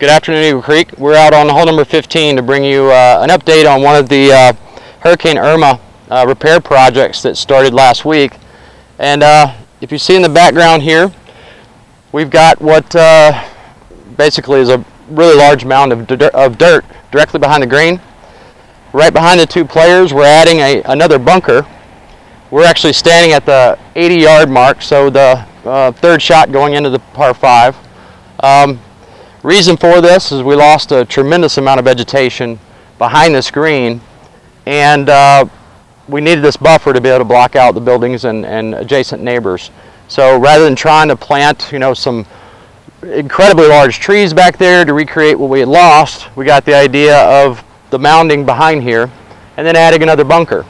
Good afternoon, Eagle Creek. We're out on hole number 15 to bring you an update on one of the Hurricane Irma repair projects that started last week. And if you see in the background here, we've got what basically is a really large mound of dirt directly behind the green. Right behind the two players, we're adding another bunker. We're actually standing at the 80-yard mark, so the third shot going into the par 5. Reason for this is we lost a tremendous amount of vegetation behind this green, and we needed this buffer to be able to block out the buildings and adjacent neighbors. So rather than trying to plant, some incredibly large trees back there to recreate what we had lost, we got the idea of the mounding behind here and then adding another bunker.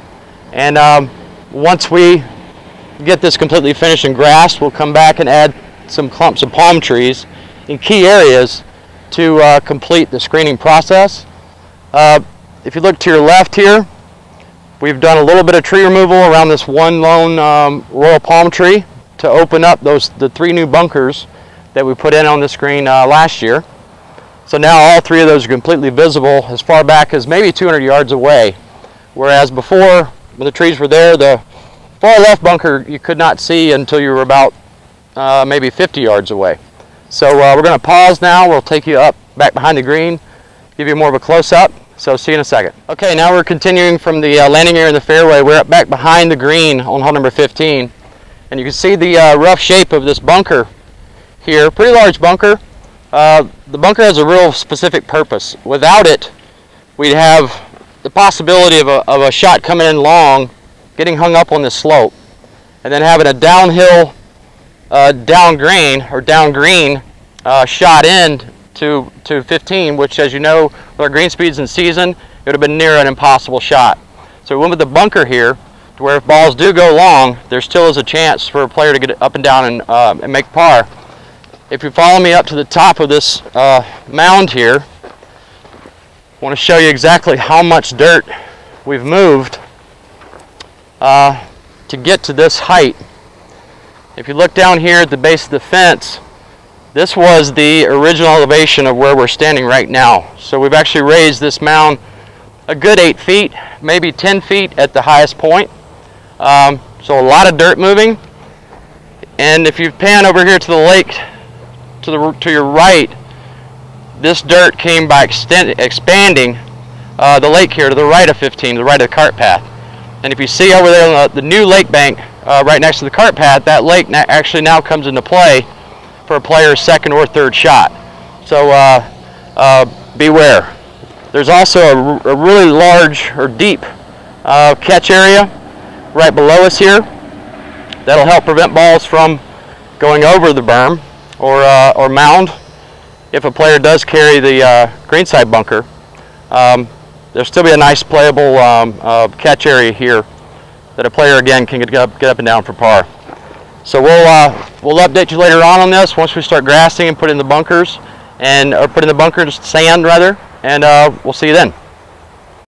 And once we get this completely finished and grassed, we'll come back and add some clumps of palm trees in key areas to complete the screening process. If you look to your left here, we've done a little bit of tree removal around this one lone royal palm tree to open up the 3 new bunkers that we put in on the screen last year. So now all 3 of those are completely visible as far back as maybe 200 yards away, whereas before, when the trees were there, the far left bunker you could not see until you were about maybe 50 yards away. So we're going to pause now. We'll take you up back behind the green, give you more of a close-up. So see you in a second. Okay, now we're continuing from the landing area in the fairway. We're up back behind the green on hole number 15. And you can see the rough shape of this bunker here. Pretty large bunker. The bunker has a real specific purpose. Without it, we'd have the possibility of a shot coming in long, getting hung up on this slope, and then having a downhill, down green shot in to 15, which, as you know, with our green speeds in season, it would have been near an impossible shot. So we went with the bunker here to where if balls do go long, there still is a chance for a player to get up and down and make par. If you follow me up to the top of this mound here, I want to show you exactly how much dirt we've moved to get to this height. If you look down here at the base of the fence, this was the original elevation of where we're standing right now. So we've actually raised this mound a good 8 feet, maybe 10 feet at the highest point. So a lot of dirt moving. And if you pan over here to the lake, to your right, this dirt came by expanding the lake here to the right of 15, to the right of the cart path. And if you see over there on the new lake bank right next to the cart path, that lake actually now comes into play for a player's second or third shot. So beware. There's also a really large or deep catch area right below us here that'll help prevent balls from going over the berm or mound. If a player does carry the greenside bunker, there'll still be a nice playable catch area here that a player again can get up and down for par. So we'll update you later on this once we start grassing and put in the bunkers, or put in the bunkers sand rather, and we'll see you then.